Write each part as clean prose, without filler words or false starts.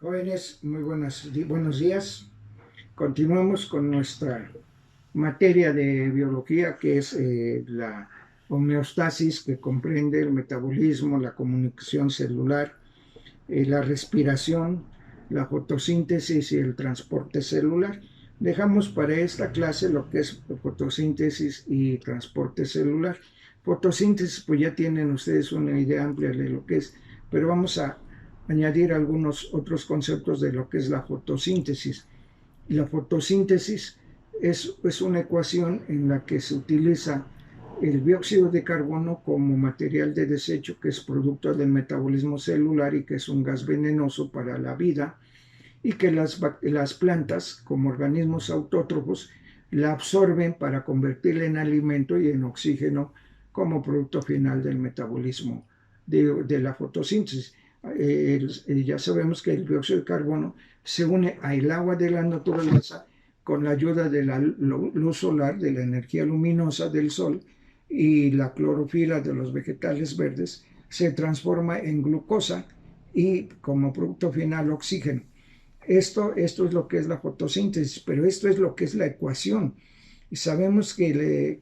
Jóvenes, muy buenos días. Continuamos con nuestra materia de biología, que es la homeostasis, que comprende el metabolismo, la comunicación celular, la respiración, la fotosíntesis y el transporte celular. Dejamos para esta clase lo que es fotosíntesis y transporte celular. Fotosíntesis, pues ya tienen ustedes una idea amplia de lo que es, pero vamos a añadir algunos otros conceptos de lo que es la fotosíntesis. La fotosíntesis es una ecuación en la que se utiliza el dióxido de carbono como material de desecho, que es producto del metabolismo celular y que es un gas venenoso para la vida, y que las plantas, como organismos autótrofos, la absorben para convertirla en alimento y en oxígeno como producto final del metabolismo de la fotosíntesis. Ya sabemos que el dióxido de carbono se une al agua de la naturaleza con la ayuda de la luz solar, de la energía luminosa del sol, y la clorofila de los vegetales verdes se transforma en glucosa y como producto final oxígeno. Esto es lo que es la fotosíntesis, pero esto es lo que es la ecuación. Y sabemos que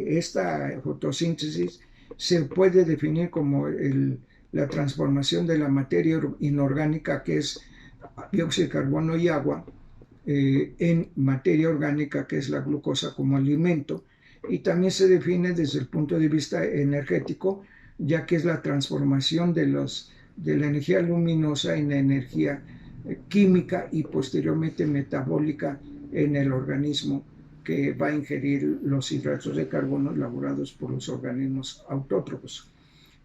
esta fotosíntesis se puede definir como la transformación de la materia inorgánica, que es dióxido de carbono y agua, en materia orgánica, que es la glucosa, como alimento. Y también se define desde el punto de vista energético, ya que es la transformación de la energía luminosa en energía química y posteriormente metabólica en el organismo, que va a ingerir los hidratos de carbono elaborados por los organismos autótrofos.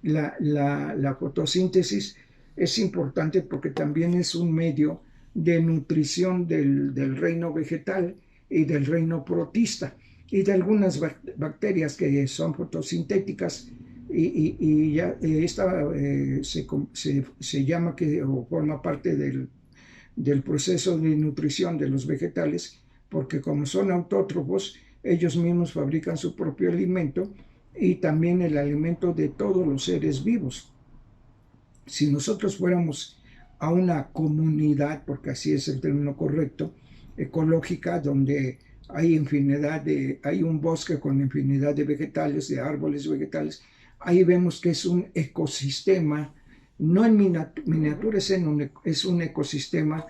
La fotosíntesis es importante porque también es un medio de nutrición del reino vegetal y del reino protista y de algunas bacterias que son fotosintéticas, y ya esta se llama que o forma parte del proceso de nutrición de los vegetales, porque como son autótrofos, ellos mismos fabrican su propio alimento y también el alimento de todos los seres vivos. Si nosotros fuéramos a una comunidad, porque así es el término correcto, ecológica, donde hay un bosque con infinidad de vegetales, de árboles vegetales, ahí vemos que es un ecosistema, no en miniatura, es un ecosistema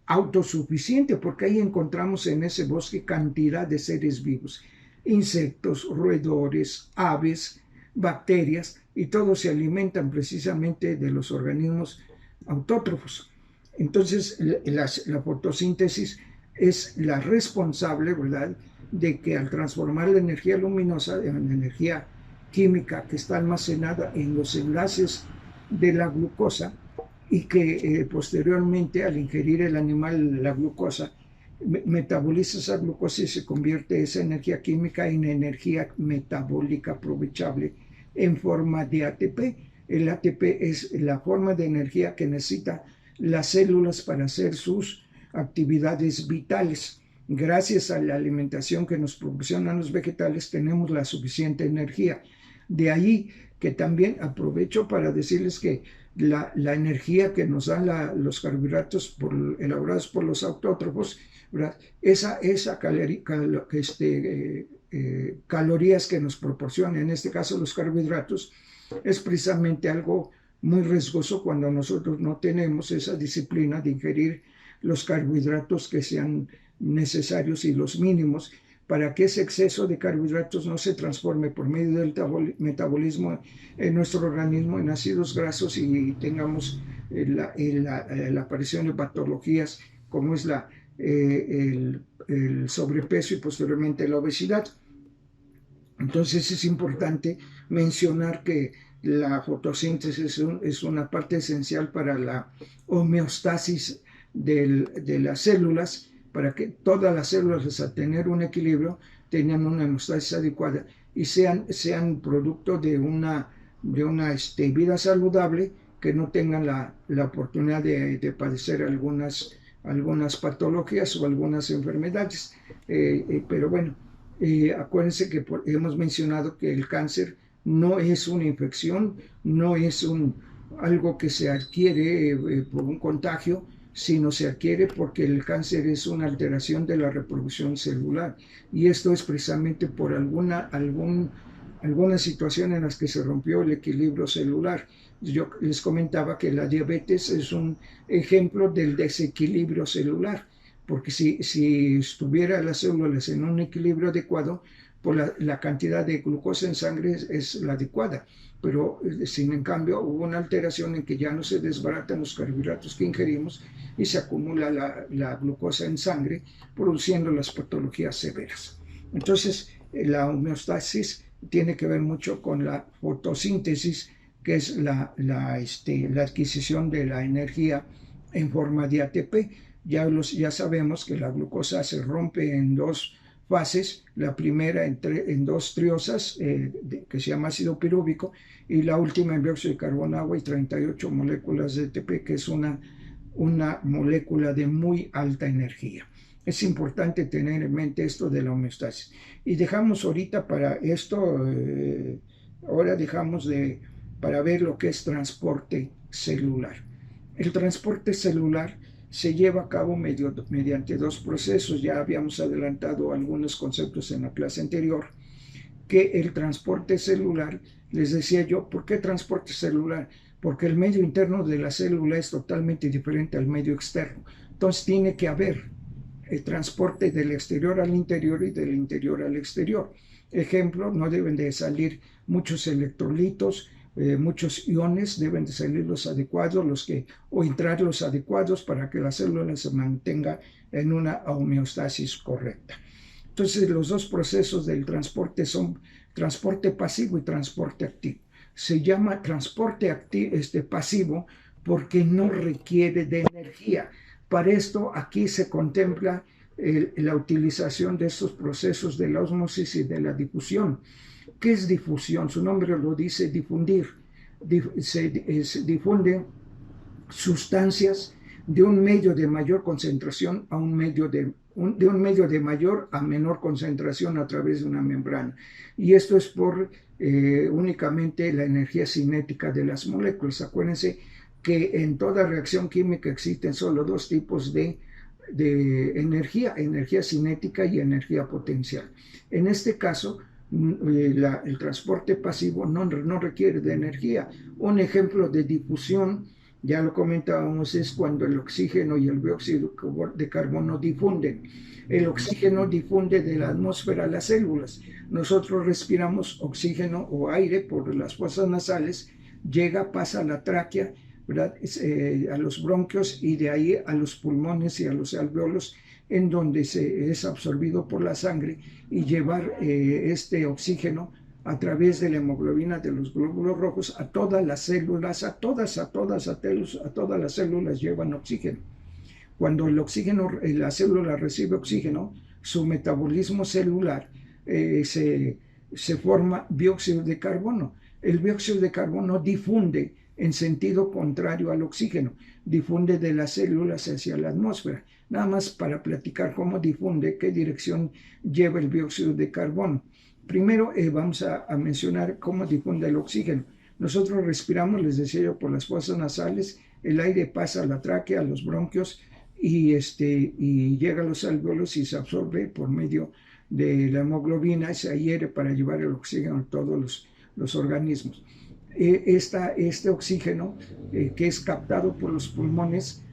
autosuficiente, porque ahí encontramos en ese bosque cantidad de seres vivos, insectos, roedores, aves, bacterias, y todos se alimentan precisamente de los organismos autótrofos. Entonces, la fotosíntesis es la responsable, ¿verdad?, de que al transformar la energía luminosa en energía química que está almacenada en los enlaces de la glucosa, y que posteriormente, al ingerir el animal la glucosa, metaboliza esa glucosa y se convierte esa energía química en energía metabólica aprovechable en forma de ATP. El ATP es la forma de energía que necesitan las células para hacer sus actividades vitales. Gracias a la alimentación que nos proporcionan los vegetales, tenemos la suficiente energía. De ahí que también aprovecho para decirles que la energía que nos dan los carbohidratos elaborados por los autótrofos, ¿verdad?, esa calorías que nos proporcionan, en este caso los carbohidratos, es precisamente algo muy riesgoso cuando nosotros no tenemos esa disciplina de ingerir los carbohidratos que sean necesarios y los mínimos, para que ese exceso de carbohidratos no se transforme por medio del metabolismo en nuestro organismo en ácidos grasos y tengamos la aparición de patologías como es el sobrepeso y posteriormente la obesidad. Entonces es importante mencionar que la fotosíntesis es una parte esencial para la homeostasis de las células, para que todas las células, al tener un equilibrio, tengan una homeostasis adecuada y sean producto de una vida saludable, que no tengan la oportunidad de padecer algunas patologías o algunas enfermedades. Pero bueno, acuérdense que hemos mencionado que el cáncer no es una infección, no es algo que se adquiere por un contagio, sino se adquiere porque el cáncer es una alteración de la reproducción celular. Y esto es precisamente por alguna situación en las que se rompió el equilibrio celular. Yo les comentaba que la diabetes es un ejemplo del desequilibrio celular, porque si estuviera las células en un equilibrio adecuado, pues la cantidad de glucosa en sangre es la adecuada. Pero sin en cambio hubo una alteración en que ya no se desbaratan los carbohidratos que ingerimos y se acumula la glucosa en sangre, produciendo las patologías severas. Entonces, la homeostasis tiene que ver mucho con la fotosíntesis, que es la adquisición de la energía en forma de ATP. Ya sabemos que la glucosa se rompe en dos fases, la primera en dos triosas, que se llama ácido pirúvico, y la última en dióxido de carbono, agua y 38 moléculas de ATP, que es una molécula de muy alta energía. Es importante tener en mente esto de la homeostasis. Y dejamos ahorita para esto, ahora dejamos para ver lo que es transporte celular. El transporte celular se lleva a cabo mediante dos procesos. Ya habíamos adelantado algunos conceptos en la clase anterior, que el transporte celular, les decía yo, ¿por qué transporte celular? Porque el medio interno de la célula es totalmente diferente al medio externo. Entonces tiene que haber el transporte del exterior al interior y del interior al exterior. Ejemplo, no deben de salir muchos electrolitos, muchos iones, deben de salir los adecuados, o entrar los adecuados para que la célula se mantenga en una homeostasis correcta. Entonces, los dos procesos del transporte son transporte pasivo y transporte activo. Se llama transporte pasivo porque no requiere de energía. Para esto, aquí se contempla la utilización de estos procesos de la ósmosis y de la difusión. ¿Qué es difusión? Su nombre lo dice, difundir. Se difunden sustancias de un medio de mayor concentración a un medio de mayor a menor concentración a través de una membrana. Y esto es por únicamente la energía cinética de las moléculas. Acuérdense que en toda reacción química existen solo dos tipos de energía cinética y energía potencial. En este caso, el transporte pasivo no requiere de energía. Un ejemplo de difusión, ya lo comentábamos, es cuando el oxígeno y el dióxido de carbono difunden. El oxígeno difunde de la atmósfera a las células. Nosotros respiramos oxígeno o aire por las fosas nasales, pasa a la tráquea, ¿verdad? A los bronquios y de ahí a los pulmones y a los alveolos, en donde es absorbido por la sangre y llevar este oxígeno a través de la hemoglobina de los glóbulos rojos a todas las células, a todas las células llevan oxígeno. Cuando la célula recibe oxígeno, su metabolismo celular se forma dióxido de carbono. El dióxido de carbono difunde en sentido contrario al oxígeno, difunde de las células hacia la atmósfera. Nada más para platicar cómo difunde, qué dirección lleva el dióxido de carbono. Primero vamos a mencionar cómo difunde el oxígeno. Nosotros respiramos, les decía yo, por las fosas nasales, el aire pasa a la tráquea, a los bronquios y llega a los alveolos y se absorbe por medio de la hemoglobina, se adhiere para llevar el oxígeno a todos los organismos. Este oxígeno que es captado por los pulmones,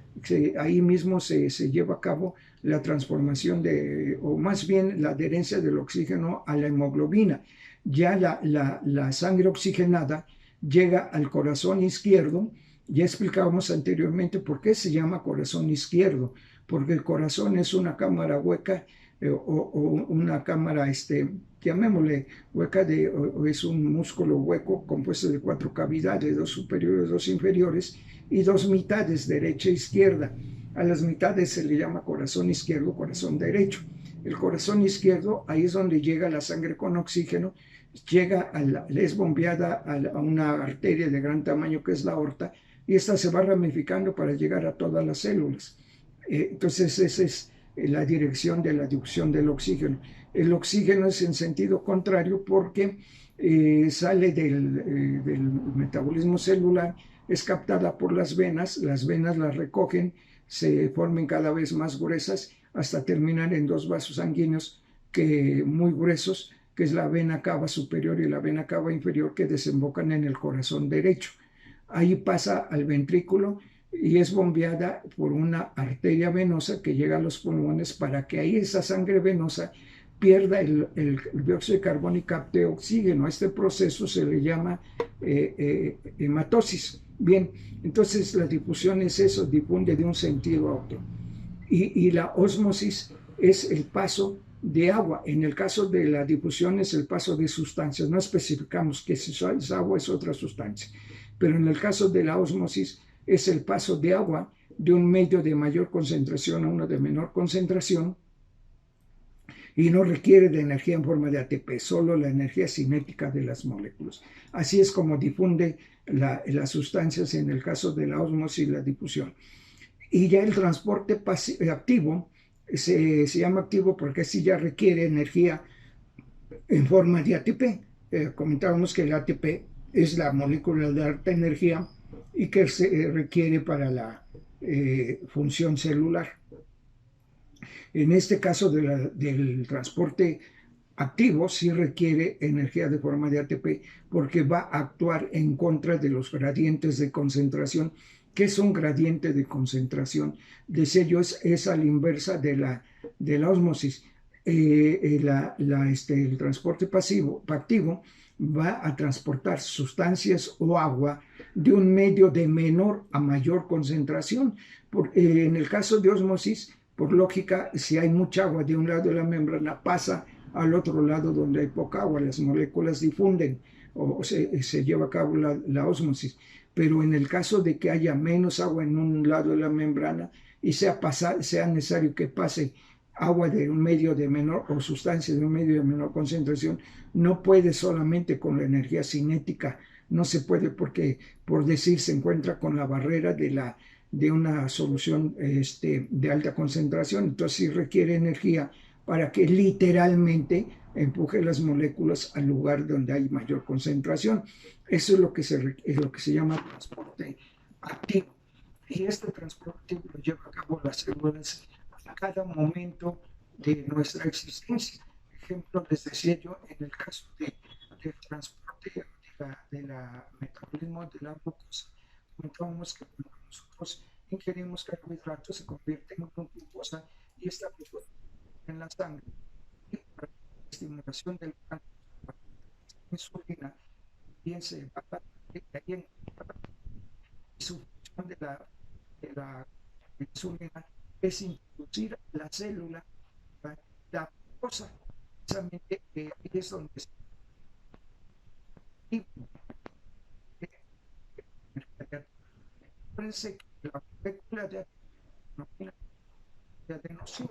ahí mismo se lleva a cabo la transformación o más bien la adherencia del oxígeno a la hemoglobina. Ya la sangre oxigenada llega al corazón izquierdo. Ya explicábamos anteriormente por qué se llama corazón izquierdo, porque el corazón es una cámara hueca o una cámara, llamémosle hueca, es un músculo hueco compuesto de 4 cavidades, 2 superiores, 2 inferiores y 2 mitades, derecha e izquierda. A las mitades se le llama corazón izquierdo, corazón derecho. El corazón izquierdo, ahí es donde llega la sangre con oxígeno, es bombeada a una arteria de gran tamaño que es la aorta, y esta se va ramificando para llegar a todas las células. Entonces esa es la dirección de la difusión del oxígeno. El oxígeno es en sentido contrario porque sale del metabolismo celular, es captada por las venas las recogen, se formen cada vez más gruesas hasta terminar en dos vasos sanguíneos muy gruesos, que es la vena cava superior y la vena cava inferior, que desembocan en el corazón derecho. Ahí pasa al ventrículo y es bombeada por una arteria venosa que llega a los pulmones para que ahí esa sangre venosa pierda el dióxido de carbono y capte oxígeno. A este proceso se le llama hematosis. Bien, entonces la difusión es eso, difunde de un sentido a otro. Y la ósmosis es el paso de agua. En el caso de la difusión es el paso de sustancias. No especificamos que si es agua es otra sustancia. Pero en el caso de la ósmosis es el paso de agua de un medio de mayor concentración a uno de menor concentración, y no requiere de energía en forma de ATP, solo la energía cinética de las moléculas. Así es como difunde las sustancias en el caso de la ósmosis y la difusión. Y ya el transporte activo se llama activo porque así ya requiere energía en forma de ATP. Comentábamos que el ATP es la molécula de alta energía y que se requiere para la función celular. En este caso del transporte activo sí requiere energía de forma de ATP porque va a actuar en contra de los gradientes de concentración. ¿Qué es un gradiente de concentración? Decía yo, es a la inversa de la ósmosis. El transporte activo va a transportar sustancias o agua de un medio de menor a mayor concentración. En el caso de ósmosis, por lógica, si hay mucha agua de un lado de la membrana, pasa al otro lado donde hay poca agua, las moléculas difunden o se lleva a cabo la ósmosis. Pero en el caso de que haya menos agua en un lado de la membrana y sea necesario que pase agua de un medio de menor o sustancias de un medio de menor concentración, no puede solamente con la energía cinética, no se puede porque, por decir, se encuentra con la barrera de una solución de alta concentración, entonces sí requiere energía para que literalmente empuje las moléculas al lugar donde hay mayor concentración. Eso es lo que se llama transporte activo. Y este transporte lo lleva a cabo las células a cada momento de nuestra existencia. Ejemplo, les decía yo, en el caso del transporte del metabolismo de la glucosa, comentábamos que cuando nosotros ingerimos carbohidratos se convierte en glucosa y esta glucosa en la sangre. Y para la estimulación del cáncer, la insulina bien se va a en su función de la insulina es introducir la célula la glucosa, precisamente ahí es donde se parece que la molécula de adenosina.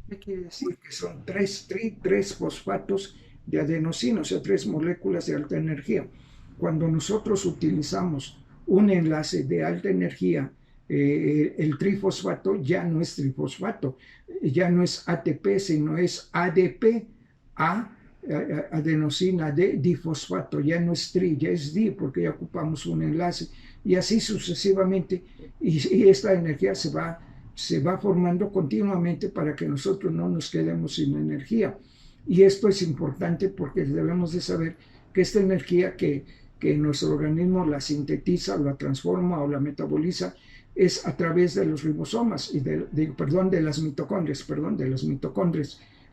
¿Qué quiere decir? Que son tres fosfatos de adenosina, o sea, tres moléculas de alta energía. Cuando nosotros utilizamos un enlace de alta energía, el trifosfato ya no es trifosfato, ya no es ATP, sino es ADP, adenosina de difosfato, ya no es tri, ya es di, porque ya ocupamos un enlace, y así sucesivamente, y esta energía se va formando continuamente para que nosotros no nos quedemos sin energía. Y esto es importante porque debemos de saber que esta energía que nuestro organismo la sintetiza, la transforma o la metaboliza es a través de los ribosomas, de las mitocondrias,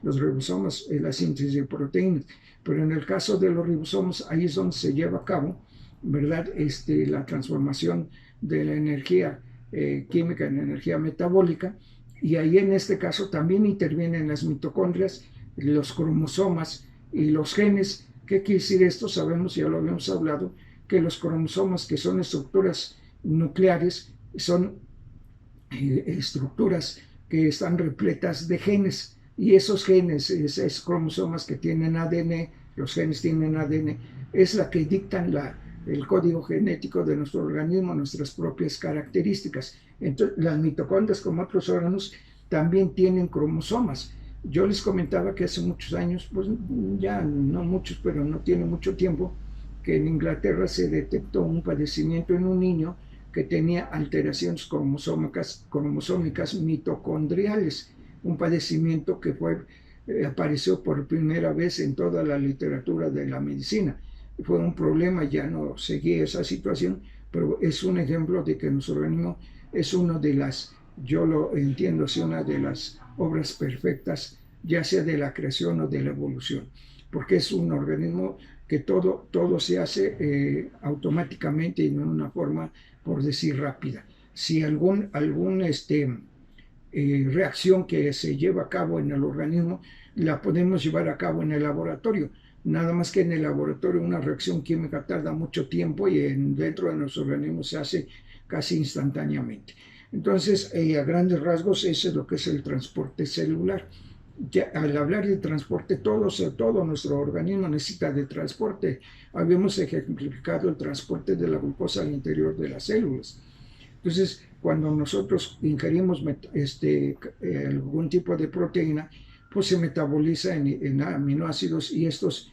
los ribosomas, la síntesis de proteínas. Pero en el caso de los ribosomas, ahí es donde se lleva a cabo, ¿verdad? La transformación de la energía química en energía metabólica, y ahí en este caso también intervienen las mitocondrias, los cromosomas y los genes. ¿Qué quiere decir esto? Sabemos, ya lo habíamos hablado, que los cromosomas, que son estructuras nucleares, son estructuras que están repletas de genes, y esos genes, esos cromosomas que tienen ADN, los genes tienen ADN, es la que dictan el código genético de nuestro organismo, nuestras propias características. Entonces, las mitocondrias, como otros órganos, también tienen cromosomas. Yo les comentaba que hace muchos años, pues ya no muchos, pero no tiene mucho tiempo, que en Inglaterra se detectó un padecimiento en un niño que tenía alteraciones cromosómicas mitocondriales, un padecimiento que apareció por primera vez en toda la literatura de la medicina. Fue un problema, ya no seguí esa situación, pero es un ejemplo de que nuestro organismo es una de las, yo lo entiendo, es una de las obras perfectas, ya sea de la creación o de la evolución, porque es un organismo que todo se hace automáticamente y de una forma, por decir, rápida. Si algún reacción que se lleva a cabo en el organismo la podemos llevar a cabo en el laboratorio. Nada más que en el laboratorio una reacción química tarda mucho tiempo y dentro de nuestro organismo se hace casi instantáneamente. Entonces, a grandes rasgos, eso es lo que es el transporte celular. Ya, al hablar de transporte, todo nuestro organismo necesita de transporte. Habíamos ejemplificado el transporte de la glucosa al interior de las células. Entonces, cuando nosotros ingerimos algún tipo de proteína, pues se metaboliza en aminoácidos y estos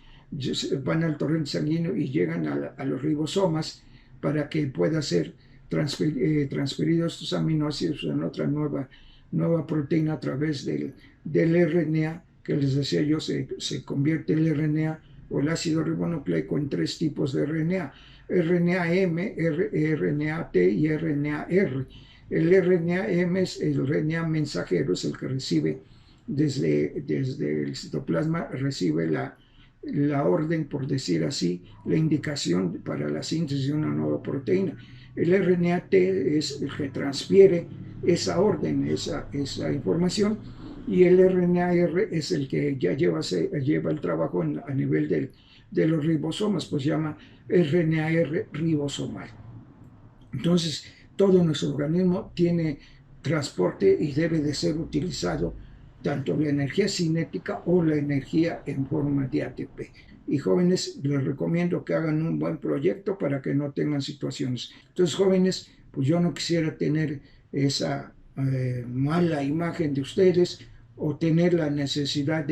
van al torrente sanguíneo y llegan a los ribosomas para que pueda ser transferidos estos aminoácidos en otra nueva proteína a través del RNA, que les decía yo, se convierte el RNA o el ácido ribonucleico en 3 tipos de RNA. RNA-M, RNA-T y RNA-R. El RNA-M es el RNA mensajero, es el que recibe desde el citoplasma, recibe la orden, por decir así, la indicación para la síntesis de una nueva proteína. El RNA-T es el que transfiere esa orden, esa información, y el RNA-R es el que ya lleva el trabajo a nivel de los ribosomas, pues se llama RNA-R ribosomal. Entonces, todo nuestro organismo tiene transporte y debe de ser utilizado tanto la energía cinética o la energía en forma de ATP. Y jóvenes, les recomiendo que hagan un buen proyecto para que no tengan situaciones. Entonces, jóvenes, pues yo no quisiera tener esa mala imagen de ustedes o tener la necesidad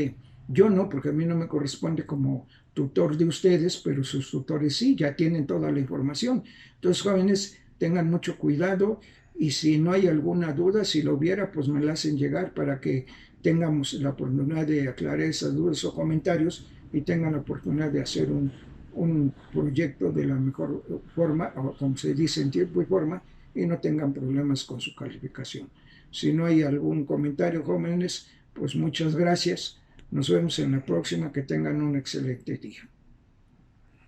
yo no, porque a mí no me corresponde como tutor de ustedes, pero sus tutores sí, ya tienen toda la información. Entonces, jóvenes, tengan mucho cuidado y si no hay alguna duda, si lo hubiera, pues me la hacen llegar para que tengamos la oportunidad de aclarar esas dudas o comentarios y tengan la oportunidad de hacer un proyecto de la mejor forma, o como se dice en tiempo y forma, y no tengan problemas con su calificación. Si no hay algún comentario, jóvenes, pues muchas gracias. Nos vemos en la próxima. Que tengan un excelente día.